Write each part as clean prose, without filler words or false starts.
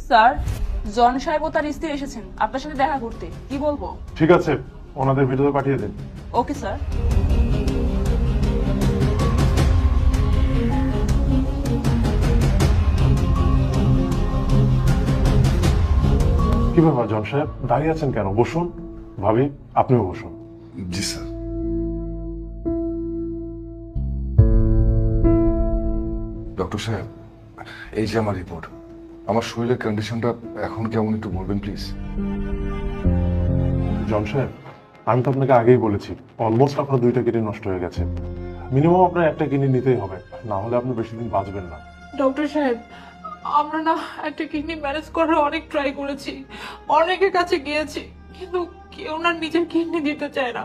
Sir, জন সাহেব ও তার স্ত্রী এসেছেন আপনার সাথে দেখা করতে। কি বলবো? ঠিক আছে, ওনাদের ভিডিও পাঠিয়ে দিন। Okay sir. কি ব্যাপার জন সাহেব, দাঁড়িয়ে আছেন কেন? বসুন। ভাবি, আপনিও বসুন। জি স্যার। ডক্টর সাহেব, এই যে আমার রিপোর্ট, আমার শরীরের কন্ডিশনটা এখন কেমন একটু বলবেন প্লিজ? জন সাহেব, আমি তো আপনাকে আগেই বলেছি অলমোস্ট আপনার 2টা কিডনি নষ্ট হয়ে গেছে। মিনিমাম আপনার একটা কিডনি নিতেই হবে, না হলে আপনি বেশি দিন বাঁচবেন না। ডক্টর সাহেব, আমরা না একটা কিডনি ম্যানেজ করার অনেক ট্রাই করেছি, অনেকের কাছে গিয়েছি, কিন্তু কেউ না নিজের কিডনি দিতে চায় না।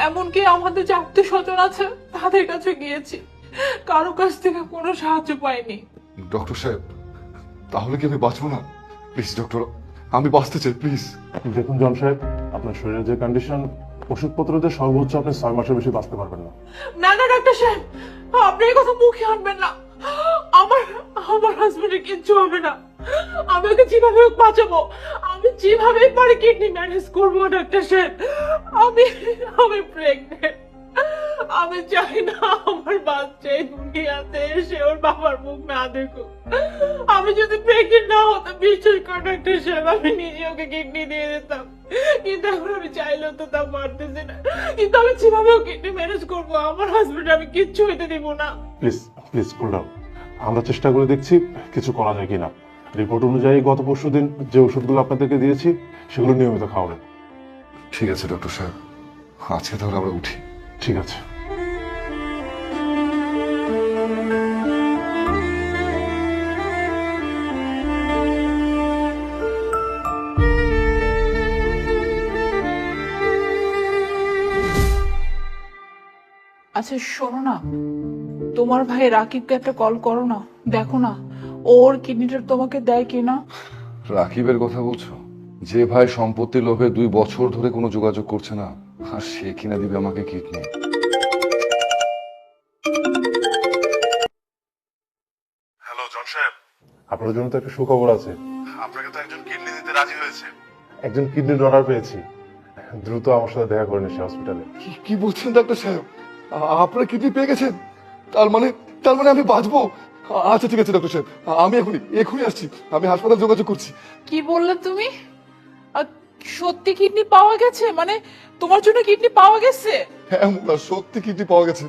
এমনকি আমাদের যে আত্মীয় স্বজন আছে তাদের কাছে গিয়েছি, কারো কাছ থেকে কোনো সাহায্য পাইনি। ডক্টর সাহেব, তাহলে কি আমি বাঁচবো না? প্লিজ ডক্টর, আমি বাঁচতে চাই প্লিজ। দেখুন জন সাহেব, আপনার শরীরের যে কন্ডিশন, ওষুধপত্র দিয়ে সর্বোচ্চ আপনি 6 মাসের বেশি বাঁচতে পারবেন না। না না ডক্টর সাহেব, আপনি এই কথা মুখে আনবেন না। আমার আমার হাজবেন্ডের কিচ্ছু হবে না। আমি ওকে যেভাবে হোক বাঁচাবো, আমি যেভাবে পারি কিডনি ম্যানেজ করবো ডক্টর সাহেব। আমি আমি প্রেগনেন্ট। আমি চাই না আমার বাচ্চা এই দুনিয়াতে এসে ওর বাবার মুখ না দেখুক। আমি যদি প্রেগনেন্ট না হতাম, বিশ্বাস করো ডক্টর সাহেব, আমি নিজে ওকে কিডনি দিয়ে দিতাম। কিন্তু এখন আমি চাইলেও তো তা পারতেছি না। কিন্তু আমি যেভাবে কিডনি ম্যানেজ করবো, আমার হাজবেন্ড আমি কিচ্ছু হইতে দিব না। Please please cool down. আমরা চেষ্টা করে দেখছি কিছু করা যায় কিনা। রিপোর্ট অনুযায়ী গত পরশুদিন যে ওষুধগুলো আপনাদেরকে দিয়েছি সেগুলো নিয়মিত খাওয়াবেন। ঠিক আছে ডক্টর সাহেব, আজকে তাহলে আমরা উঠি। ঠিক আছে। আচ্ছা শোনো না, তোমার ভাই রাকিবকে একটা কল করো না, দেখো না ওর কিডনিটা তোমাকে দেয় কিনা। রাকিবের কথা বলছো? যে ভাই সম্পত্তির লোভে 2 বছর ধরে কোনো যোগাযোগ করছে না, আর সে কিনা দিবে আমাকে কিডনি? হ্যালো জন সাহেব, আপনার জন্য তো একটা সুখবর আছে। আপনাকে তো একজন কিডনি দিতে রাজি হয়েছে। একজন কিডনি ডোনার পেয়েছি। দ্রুত আমার সাথে দেখা করেন সে হসপিটালে। কি বলছেন ডাক্তার সাহেব? আপনারা কিডনি পেয়ে গেছেন? তার মানে আমি বাঁচবো? আচ্ছা ঠিক আছে ডক্টর সাহেব, আমি এখনই আসছি। আমি হাসপাতাল যোগাযোগ করছি। কি বললে তুমি? সত্যি কিডনি পাওয়া গেছে? মানে তোমার জন্য কিডনি পাওয়া গেছে? হ্যাঁ মুনা, সত্যি কিডনি পাওয়া গেছে।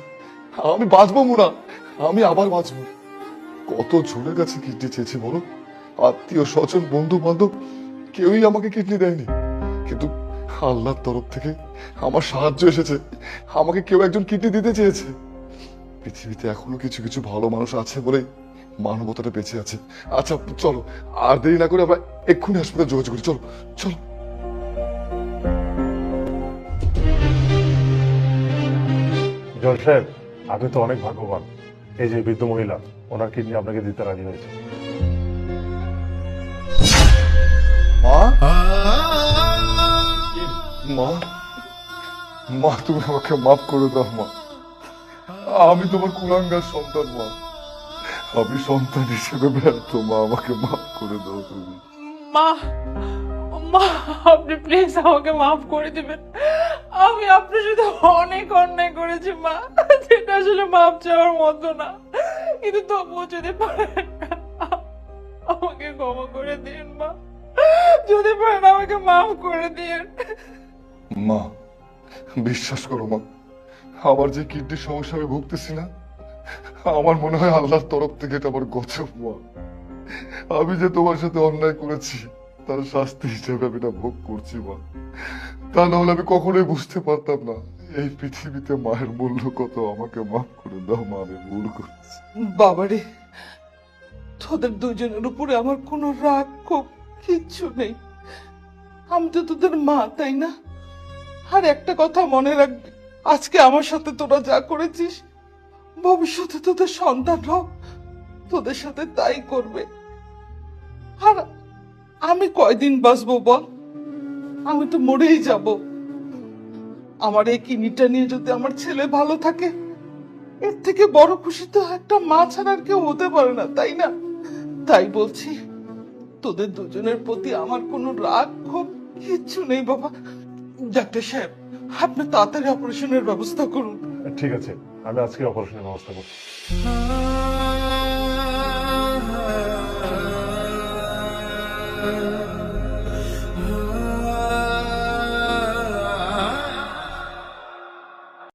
আমি বাঁচবো মুনা, আমি আবার বাঁচবো। কত ঝুলে গেছে কিডনি চেয়েছি বলো, আত্মীয় স্বজন বন্ধু বান্ধব কেউই আমাকে কিডনি দেয়নি, কিন্তু আল্লাহর তরফ থেকে আমার সাহায্য এসেছে। আমাকে কেউ একজন কিডনি দিতে চেয়েছে। পৃথিবীতে এখনো কিছু কিছু ভালো মানুষ আছে বলে মানবতাটা বেঁচে আছে। আচ্ছা চলো, আর দেরি না করে আমরা এক্ষুনি হাসপাতাল যোগাযোগ করি। চলো চলো। জন সাহেব, আপনি তো অনেক ভাগ্যবান। এই যে বৃদ্ধ মহিলা, ওনার কিডনি আপনাকে দিতে রাজি হয়েছে। মা, মা, মা তুমি আমাকে মাফ করে দাও মা। আমি তোমার কুলাঙ্গার সন্তান মা, আমি সন্তান হিসেবে ব্যর্থ মা, আমাকে মাফ করে দাও তুমি। মা, মা আপনি প্লিজ আমাকে মাফ করে দিবেন। আমি আপনার সাথে অনেক অন্যায় করেছি মা, যেটা আসলে মাফ চাওয়ার মতো না, কিন্তু তবুও যদি পারেন আমাকে ক্ষমা করে দিন মা, যদি পারেন আমাকে মাফ করে দিন। মা বিশ্বাস করো মা, আমার যে কিডনির সমস্যা আমি ভুগতেছি না, আমার মনে হয় আল্লাহর তরফ থেকে এটা আমার গজব মা। আমি যে তোমার সাথে অন্যায় করেছি তার শাস্তি হিসেবে আমি এটা ভোগ করছি মা। তা না হলে আমি কখনোই বুঝতে পারতাম না এই পৃথিবীতে মায়ের মূল্য কত। আমাকে মাফ করে দাও মা, আমি ভুল করছি। বাবারে, তোদের দুজনের উপরে আমার কোনো রাগ ক্ষোভ কিচ্ছু নেই। আমি তো তোদের মা, তাই না? আর একটা কথা মনে রাখবি, আজকে আমার সাথে তোরা যা করেছিস, ভবিষ্যতে তোদের সন্তানরাও তোদের সাথে তাই করবে। আর আমি কয়দিন বাঁচবো বল? আমি তো মরেই যাব। আমার এই কিডনিটা নিয়ে যদি আমার ছেলে ভালো থাকে, এর থেকে বড় খুশি তো একটা মা ছাড়া আর কেউ হতে পারে না, তাই না? তাই বলছি, তোদের দুজনের প্রতি আমার কোনো রাগ ক্ষোভ কিচ্ছু নেই বাবা। ডাক্তার সাহেব, আপনি তাড়াতাড়ি অপারেশনের ব্যবস্থা করুন। ঠিক আছে, আমি আজকে অপারেশনের ব্যবস্থা করছি।